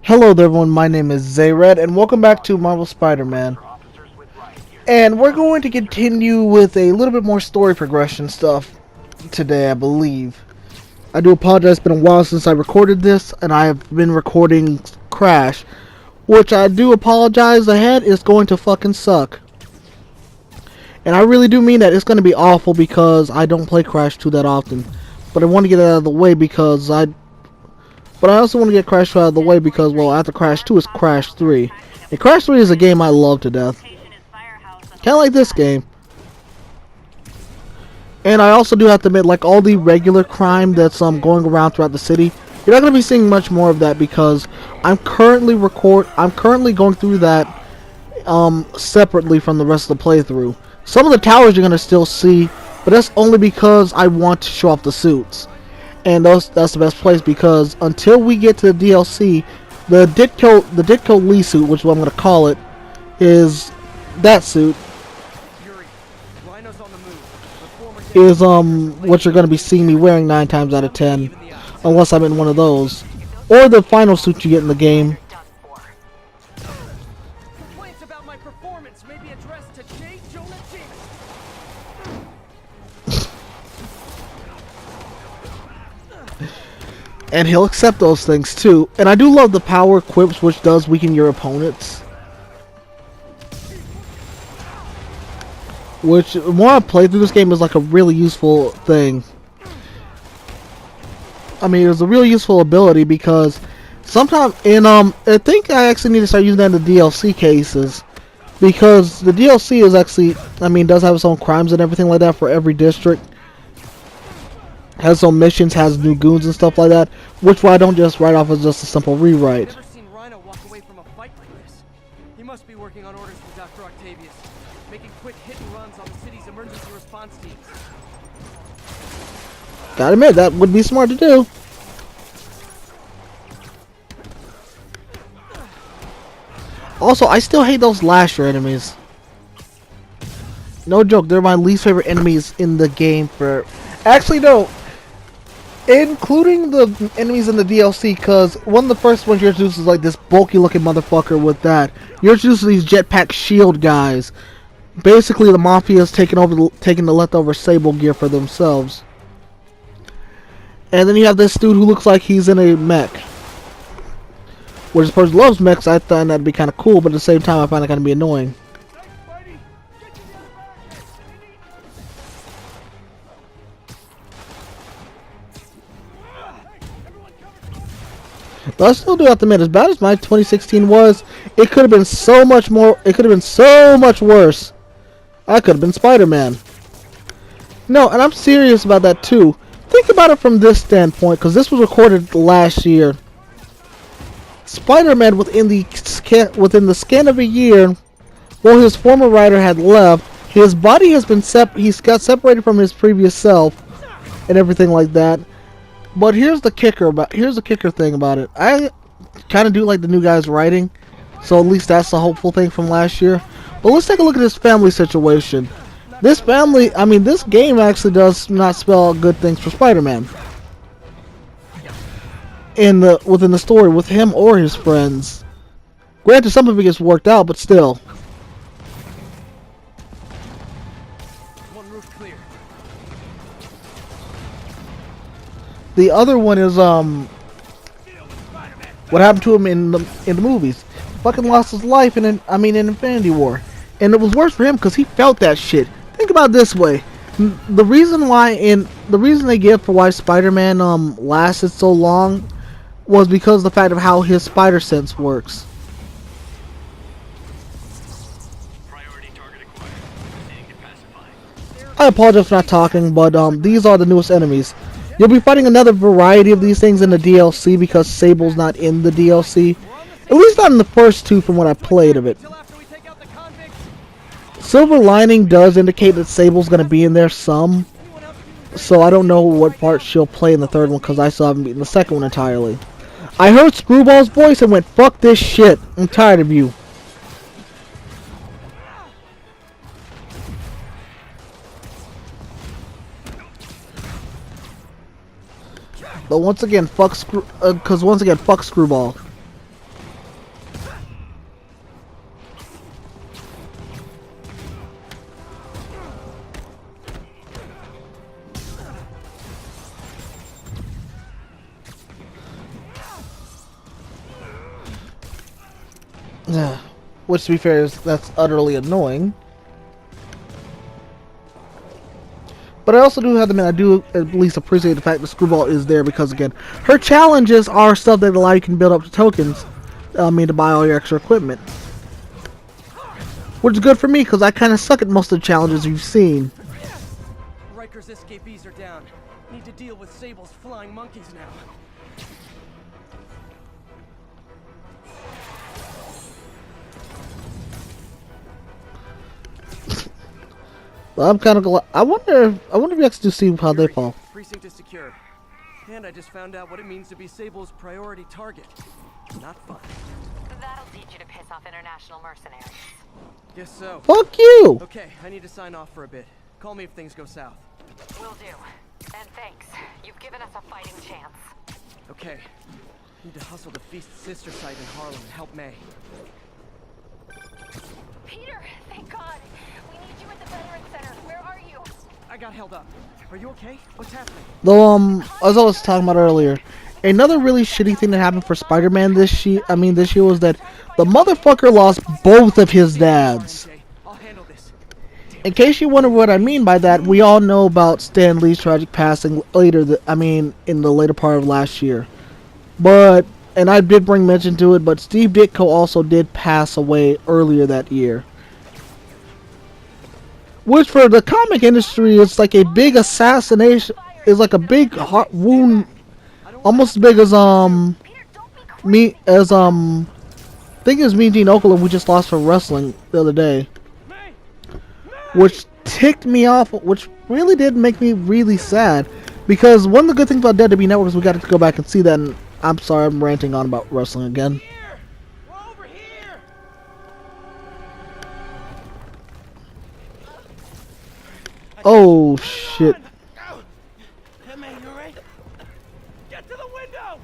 Hello there everyone, my name is Zayred and welcome back to Marvel Spider-Man. And we're going to continue with a little bit more story progression stuff today, I believe. I do apologize, it's been a while since I recorded this, and I have been recording Crash, which I do apologize ahead, is going to fucking suck. And I really do mean that, it's going to be awful because I don't play Crash 2 that often. But I want to get it out of the way because But I also want to get Crash 2 out of the way because, well, after Crash 2 is Crash 3. And Crash 3 is a game I love to death. Kinda like this game. And I also do have to admit, like all the regular crime that's going around throughout the city, you're not going to be seeing much more of that because I'm currently going through that separately from the rest of the playthrough. Some of the towers you're going to still see, but that's only because I want to show off the suits. And that's the best place because until we get to the DLC, the Ditko Lee suit, which is what I'm going to call it, is that suit is what you're going to be seeing me wearing 9 times out of 10, unless I'm in one of those, or the final suit you get in the game. Complaints about my performance may be addressed to J. Jonah Jameson. And he'll accept those things too. And I do love the power quips, which does weaken your opponents. Which, the more I play through this game, is like a really useful thing. I mean, it's a really useful ability because sometimes I think I actually need to start using that in the DLC cases. Because the DLC is actually, I mean, does have its own crimes and everything like that for every district. Has its own missions, has new goons and stuff like that, which I don't just write off as just a simple rewrite. Never seen Rhino walk away from a fight like this. He must be working on orders from Dr. Octavius, making quick hit and runs on the city's emergency response teams. Gotta admit, that would be smart to do. Also, I still hate those Lasher enemies. No joke, they're my least favorite enemies in the game for... Actually, no. Including the enemies in the DLC, because one of the first ones you're introduced is like this bulky looking motherfucker with that. You're introduced to these jetpack shield guys. Basically, the Mafia's taking the leftover Sable gear for themselves. And then you have this dude who looks like he's in a mech. Which, this person loves mechs, I thought that'd be kind of cool, but at the same time I find it kind of be annoying. But I still do have to admit, as bad as my 2016 was, it could have been so much more. It could have been so much worse. I could have been Spider-Man. No, and I'm serious about that too. Think about it from this standpoint, because this was recorded last year. Spider-Man, within the span of a year, while his former writer had left, his body has been he's got separated from his previous self, and everything like that. But here's the kicker thing about it. I kind of do like the new guy's writing, so at least that's the hopeful thing from last year. But let's take a look at this family situation. This family, I mean, this game actually does not spell good things for Spider-Man. Within the story, with him or his friends. Granted, some of it gets worked out, but still. One roof clear. The other one is what happened to him in the movies. Fucking lost his life in Infinity War, and it was worse for him because he felt that shit. Think about it this way: the reason they give for why Spider-Man lasted so long was because of the fact of how his spider sense works. I apologize for not talking, but these are the newest enemies. You'll be fighting another variety of these things in the DLC because Sable's not in the DLC. At least not in the first two from what I played of it. Silver Lining does indicate that Sable's going to be in there some. So I don't know what part she'll play in the third one because I still haven't beaten the second one entirely. I heard Screwball's voice and went, fuck this shit. I'm tired of you. But once again, fuck Screwball. Which, to be fair, that's utterly annoying. But I also do have to admit, I do at least appreciate the fact that Screwball is there because, again, her challenges are stuff that allow you can build up the tokens. To buy all your extra equipment. Which is good for me because I kind of suck at most of the challenges you've seen. Riker's escapees are down. Need to deal with Sable's flying monkeys now. Well, I'm kind of glad. I wonder if you actually see how they fall. Precinct is secure. And I just found out what it means to be Sable's priority target. Not fun. That'll teach you to piss off international mercenaries. Guess so. Fuck you! Okay, I need to sign off for a bit. Call me if things go south. Will do. And thanks. You've given us a fighting chance. Okay. Need to hustle to Feast's sister site in Harlem and help May. Peter, thank God. We need you at the Veterans Center. Where are you? I got held up. Are you okay? What's happening? Though, as I was talking about earlier, another really shitty thing that happened for Spider-Man this year was that the motherfucker lost both of his dads. I'll handle this. In case you wonder what I mean by that, we all know about Stan Lee's tragic passing in the later part of last year. But, and I did bring mention to it, but Steve Ditko also did pass away earlier that year. Which for the comic industry is like a big assassination, is like a big heart wound, almost as big as I think it was me and Gene Okerlund we just lost for wrestling the other day. Which ticked me off, which really did make me really sad. Because one of the good things about WWE Network is we got to go back and see that, and I'm sorry I'm ranting on about wrestling again. We're over here. Oh shit. Hey man, you alright? Get to the window!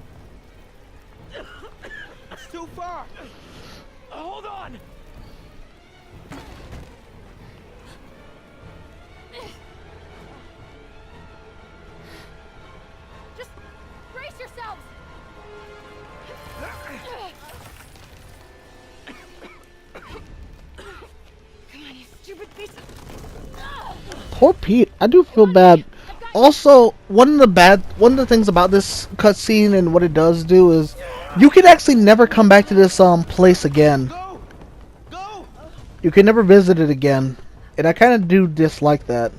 It's too far. Hold on. Just brace yourselves. Come on, you stupid piece of... Poor Pete. I do feel bad. Also, one of the things about this cutscene and what it does do is you can actually never come back to this place again. Go! You can never visit it again. And I kind of do dislike that.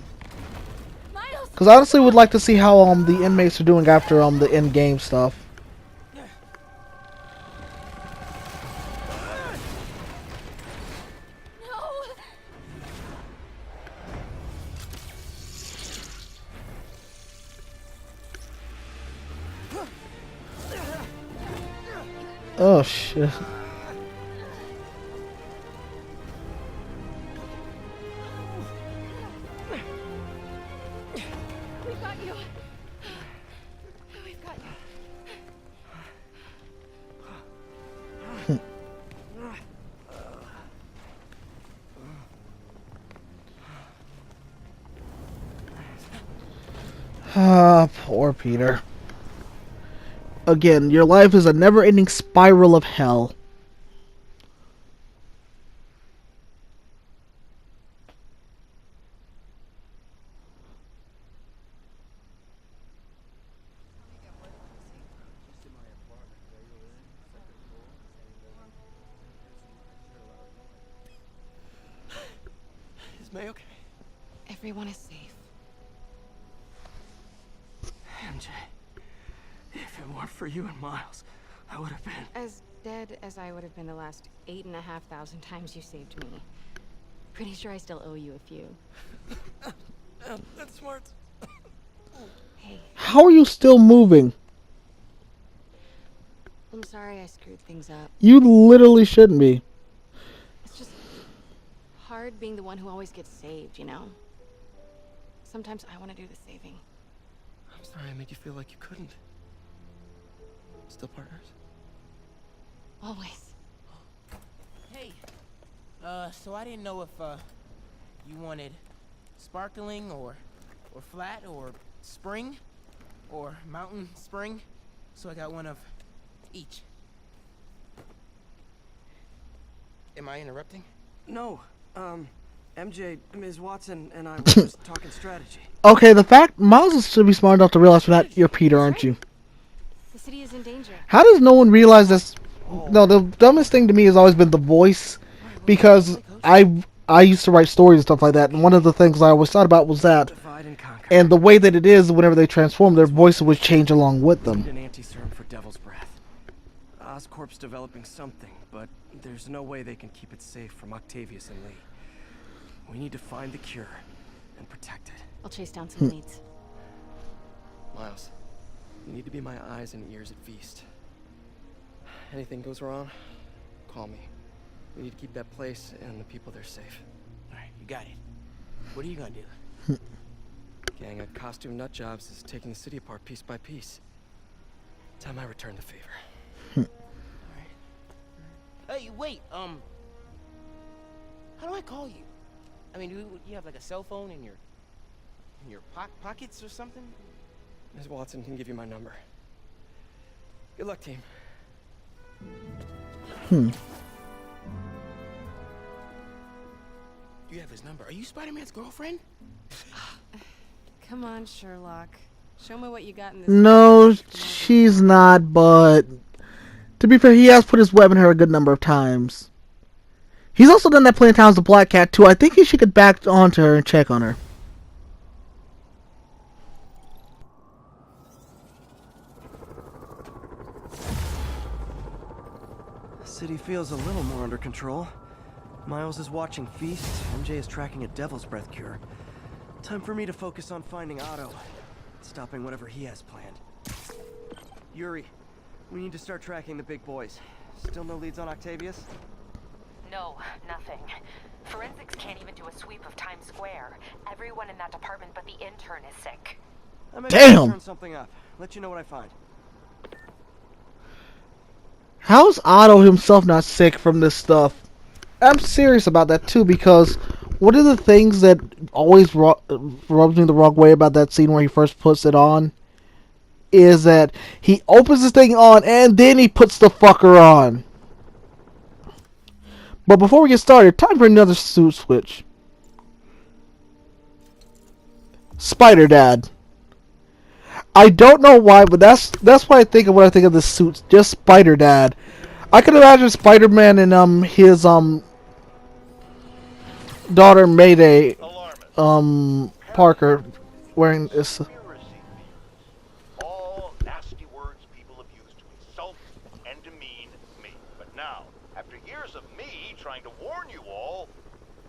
Miles! Because I honestly would like to see how the inmates are doing after the in-game stuff. No! Oh shit. We've got you. We've got you. Ah, poor Peter. Again, your life is a never-ending spiral of hell. Is May okay? Everyone is safe. MJ, if it weren't for you and Miles, I would have been... As dead as I would have been the last 8,500 times you saved me. Pretty sure I still owe you a few. That's smart. Hey, How are you still moving? I'm sorry I screwed things up. You literally shouldn't be. It's just hard being the one who always gets saved, you know? Sometimes I want to do the saving. I'm sorry I made you feel like you couldn't. Still partners? Always. Hey, so I didn't know if, you wanted sparkling or flat or spring or mountain spring. So I got one of each. Am I interrupting? No, MJ, Ms. Watson, and I were just talking strategy. Okay, the fact Miles should be smart enough to realize that you're Peter, aren't you? The city is in danger. How does no one realize this? No, the dumbest thing to me has always been the voice, because I used to write stories and stuff like that, and one of the things I always thought about was that, Divide and conquer. and the way that it is, whenever they transform, their voices would change along with them. An anti-serum for Devil's Breath. Oscorp's developing something, but there's no way they can keep it safe from Octavius and Lee. We need to find the cure and protect it. I'll chase down some leads. Miles, you need to be my eyes and ears at Feast. Anything goes wrong, call me. We need to keep that place and the people there safe. Alright, you got it. What are you gonna do? Gang of costume nut jobs is taking the city apart piece by piece. Time I return the favor. Alright. Hey, wait, how do I call you? I mean, do you have like a cell phone in your pockets or something? Ms. Watson can give you my number. Good luck, team. You have his number. Are you Spider-Man's girlfriend? Come on, Sherlock. Show me what you got in this. No, she's not, but to be fair, he has put his web in her a good number of times. He's also done that plenty of times with Black Cat, too. I think he should get back onto her and check on her. City feels a little more under control. Miles is watching Feast. MJ is tracking a Devil's Breath cure. Time for me to focus on finding Otto. Stopping whatever he has planned. Yuri, we need to start tracking the big boys. Still no leads on Octavius? No, nothing. Forensics can't even do a sweep of Times Square. Everyone in that department but the intern is sick. I may Damn! turn something up. Let you know what I find. How's Otto himself not sick from this stuff? I'm serious about that too, because one of the things that always rubs me the wrong way about that scene where he first puts it on is that he opens this thing on and then he puts the fucker on. But before we get started, time for another suit switch. Spider Dad. I don't know why, but that's what I think of when I think of the suits. Just Spider Dad. I can imagine Spider-Man and his daughter Mayday Parker wearing this. All nasty words people have used to insult and demean me. But now, after years of me trying to warn you all,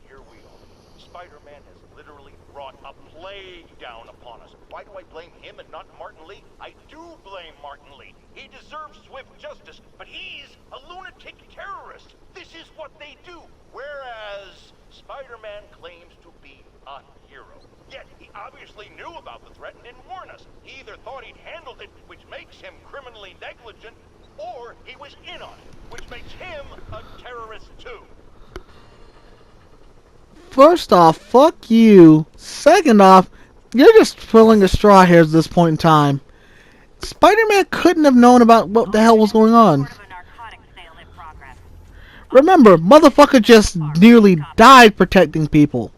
here we are. Spider-Man has literally brought a plague down upon us. Why do I blame him and not Martin Lee? I do blame Martin Lee. He deserves swift justice, but he's a lunatic terrorist. This is what they do. Whereas Spider-Man claims to be a hero. Yet he obviously knew about the threat and didn't warn us. He either thought he'd handled it, which makes him criminally negligent, or he was in on it, which makes him a terrorist too. First off, fuck you. Second off, you're just pulling a straw hairs at this point in time. Spider-Man couldn't have known about what the hell was going on. Remember, motherfucker just nearly died protecting people.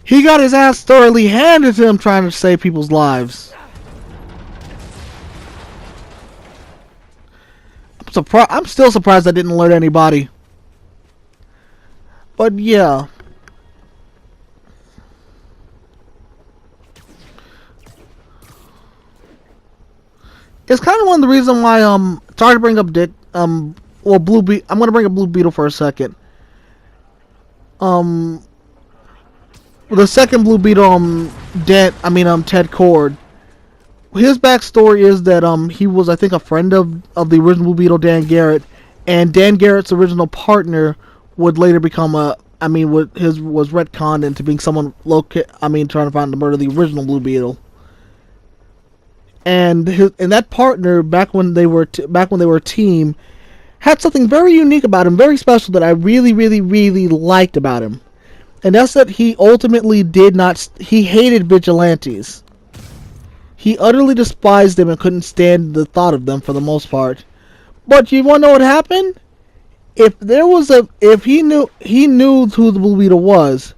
He got his ass thoroughly handed to him trying to save people's lives. I'm still surprised I didn't alert anybody. But yeah. It's kind of one of the reasons why sorry to bring up Dick well Blue Beetle. I'm gonna bring up Blue Beetle for a second. The second Blue Beetle Ted Cord. His backstory is that he was, I think, a friend of the original Blue Beetle, Dan Garrett, and Dan Garrett's original partner would later become was retconned into being someone trying to find the murder of the original Blue Beetle. And that partner, back when they were a team, had something very unique about him, very special, that I really, really, really liked about him. And that's that he ultimately he hated vigilantes. He utterly despised them and couldn't stand the thought of them for the most part. But you want to know what happened? if he knew who the Blue Beetle was.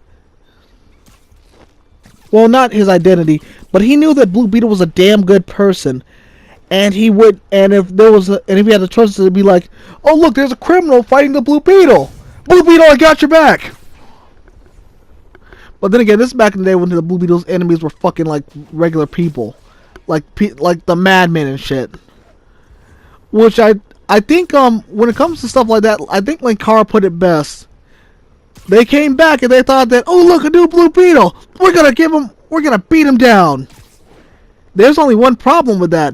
Well, not his identity, but he knew that Blue Beetle was a damn good person, and he would. And if he had the choice to be like, "Oh look, there's a criminal fighting the Blue Beetle. Blue Beetle, I got your back." But then again, this is back in the day when the Blue Beetle's enemies were fucking like regular people, like the madmen and shit. Which I think when it comes to stuff like that, I think Linkara put it best. They came back and they thought that, oh look, a new Blue Beetle, we're gonna beat him down. There's only one problem with that.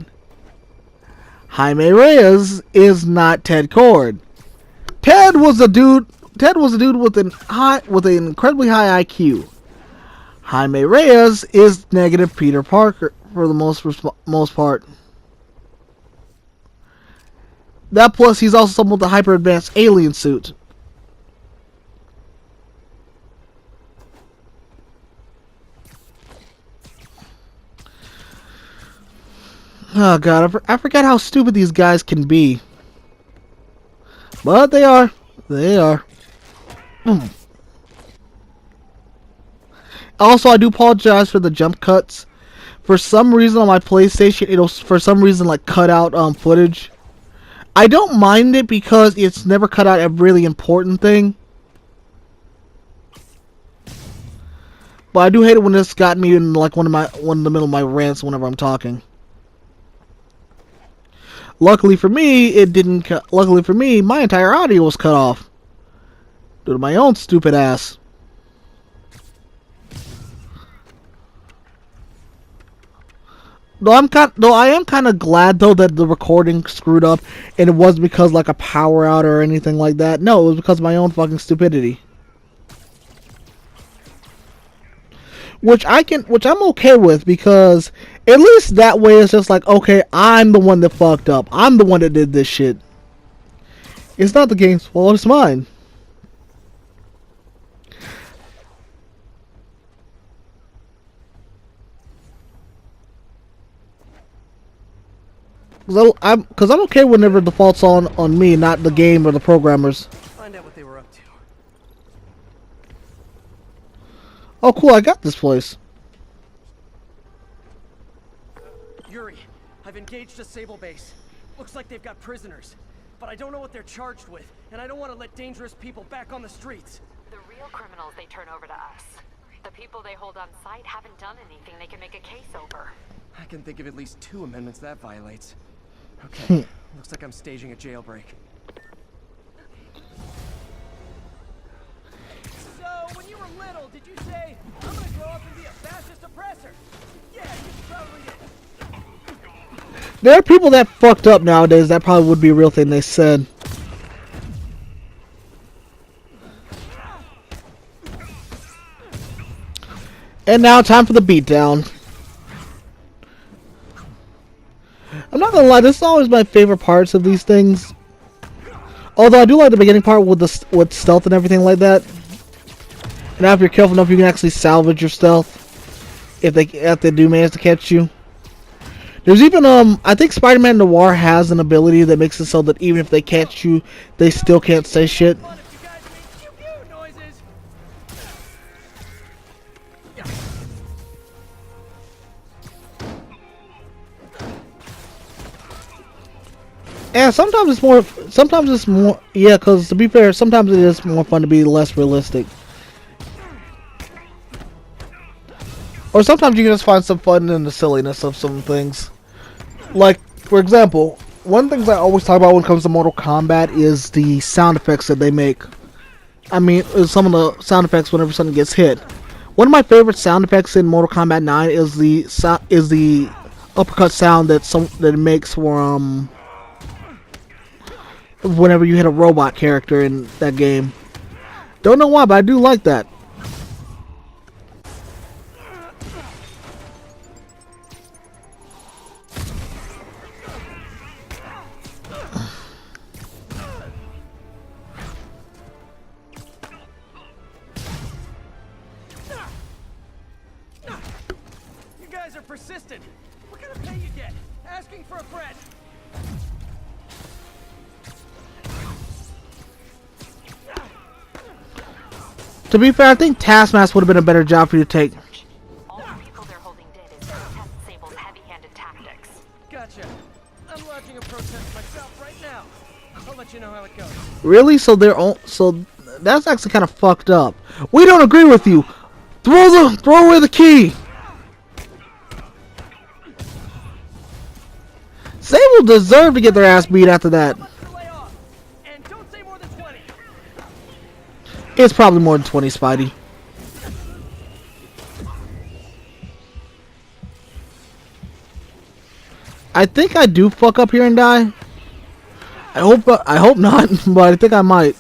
Jaime Reyes is not Ted Kord. Ted was a dude with an incredibly high IQ. Jaime Reyes is negative Peter Parker for the most part. That plus he's also someone with a hyper advanced alien suit. Oh god, I forgot how stupid these guys can be. But they are. They are. Also, I do apologize for the jump cuts. For some reason on my PlayStation, it'll for some reason like cut out footage. I don't mind it because it's never cut out a really important thing. But I do hate it when this got me in like one in the middle of my rants whenever I'm talking. Luckily for me, it didn't. Luckily for me, my entire audio was cut off due to my own stupid ass. Though I am kind of glad though that the recording screwed up, and it wasn't because like a power out or anything like that. No, it was because of my own fucking stupidity. Which I'm okay with, because at least that way it's just like, okay, I'm the one that fucked up. I'm the one that did this shit. It's not the game's fault, it's mine. Because I'm okay whenever the fault's on me, not the game or the programmers. Find out what they were up to. Oh cool, I got this place. Yuri, I've engaged a Sable base. Looks like they've got prisoners. But I don't know what they're charged with, and I don't want to let dangerous people back on the streets. The real criminals they turn over to us. The people they hold on site haven't done anything they can make a case over. I can think of at least 2 amendments that violates. Okay, looks like I'm staging a jailbreak. So, when you were little, did you say, I'm gonna grow up and be a fascist oppressor? Yeah, you probably did. There are people that fucked up nowadays. That probably would be a real thing they said. And now time for the beatdown. I'm not gonna lie, this is always my favorite parts of these things. Although I do like the beginning part with stealth and everything like that. And now if you're careful enough, you can actually salvage your stealth if they do manage to catch you. There's even I think Spider-Man Noir has an ability that makes it so that even if they catch you, they still can't say shit. And sometimes it's more, yeah, because to be fair, sometimes it is more fun to be less realistic. Or sometimes you can just find some fun in the silliness of some things. Like, for example, one of the things I always talk about when it comes to Mortal Kombat is the sound effects that they make. I mean, some of the sound effects whenever something gets hit. One of my favorite sound effects in Mortal Kombat 9 is the uppercut sound that it makes for whenever you hit a robot character in that game. Don't know why, but I do like that. You guys are persistent. What kind of pay you get? Asking for a friend. To be fair, I think Taskmaster would have been a better job for you to take. All the people they're holding dead is to test Sable's heavy-handed tactics. Gotcha. I'm lodging a protest myself right now. I'll let you know how it goes. Really? So they're all, so that's actually kind of fucked up. We don't agree with you. Throw away the key. Sable deserved to get their ass beat after that. Lay off. And don't say more than 20. It's probably more than 20, Spidey. I think I do fuck up here and die. I hope not, but I think I might.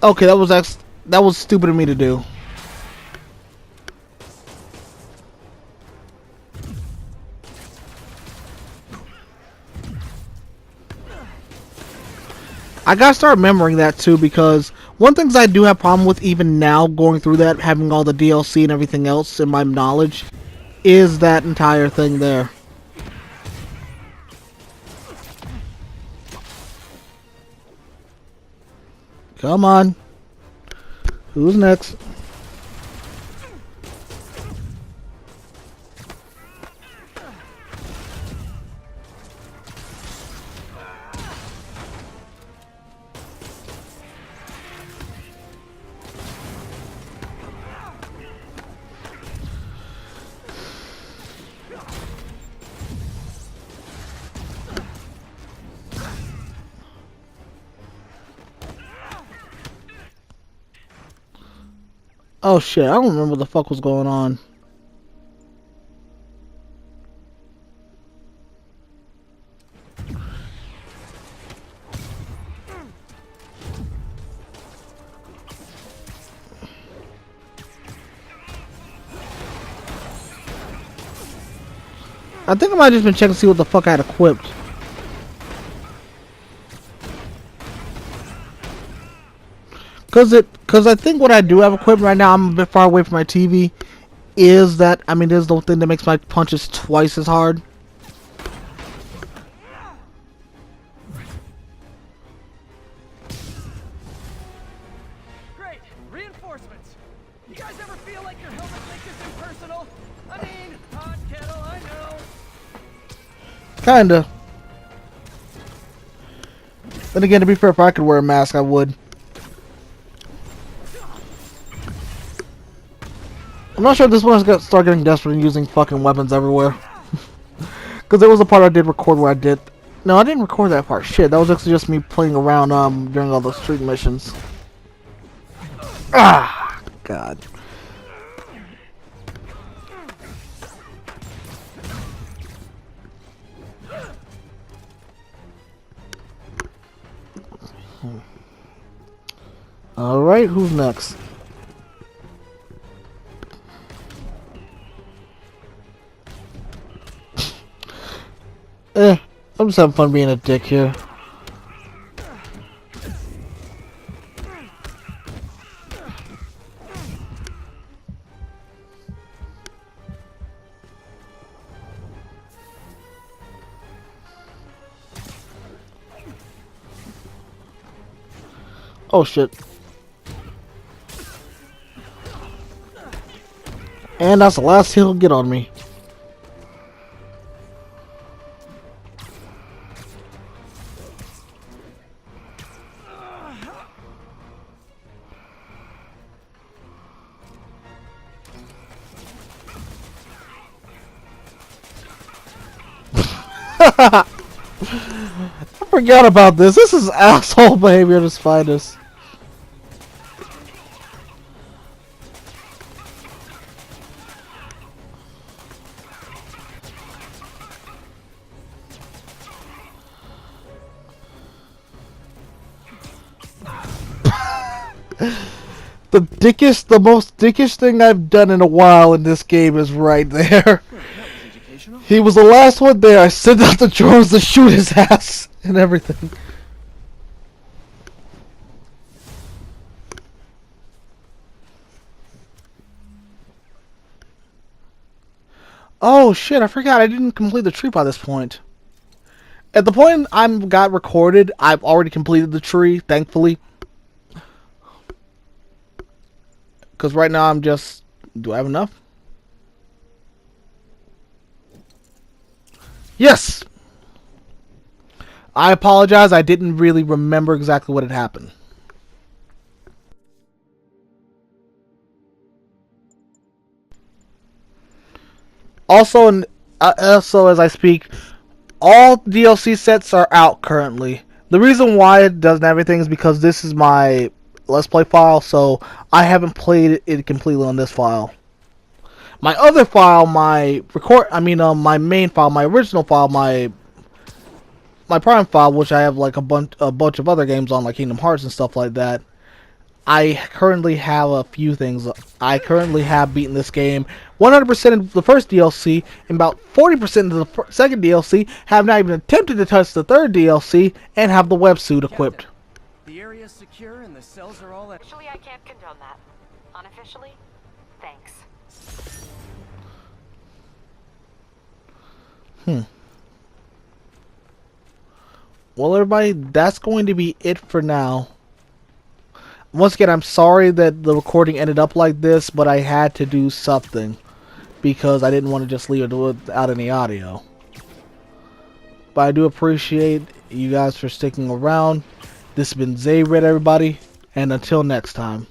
Okay, that was stupid of me to do. I gotta start remembering that too, because one thing I do have problem with even now going through that, having all the DLC and everything else in my knowledge, is that entire thing there. Come on. Who's next? Oh shit, I don't remember what the fuck was going on. I think I might have just been checking to see what the fuck I had equipped. Cause I think what I do have equipped right now, I'm a bit far away from my TV, is that, I mean, there's the thing that makes my punches twice as hard. Great. Reinforcements. You guys ever feel like your helmet make this impersonal? I mean, hot kettle, I know. Kinda. Then again, to be fair, if I could wear a mask, I would. I'm not sure if this one's gonna start getting desperate and using fucking weapons everywhere. Because there was a part I did record where I did... No, I didn't record that part. Shit, that was actually just me playing around during all those street missions. Ah! God. Alright, who's next? I'm just having fun being a dick here. Oh shit. And that's the last he'll get on me. I forgot about this. This is asshole behavior at its finest. The most dickish thing I've done in a while in this game is right there. He was the last one there. I sent out the drones to shoot his ass and everything. Oh shit, I forgot I didn't complete the tree by this point. At the point I'm got recorded, I've already completed the tree, thankfully. Because right now I'm just... Do I have enough? Yes! I apologize, I didn't really remember exactly what had happened. Also, as I speak, all DLC sets are out currently. The reason why it doesn't have everything is because this is my Let's Play file, so I haven't played it completely on this file. My other file, my main file, my original file, my Prime file, which I have like a bunch of other games on, like Kingdom Hearts and stuff like that. I currently have a few things. I currently have beaten this game 100% of the first DLC, and about 40% of the second DLC, have not even attempted to touch the third DLC, and have the websuit equipped. The area's secure and the cells are all at... Officially, I can't condone that. Unofficially, thanks. Well, everybody, that's going to be it for now. Once again, I'm sorry that the recording ended up like this, but I had to do something because I didn't want to just leave it without any audio. But I do appreciate you guys for sticking around. This has been Zayred, everybody, and until next time.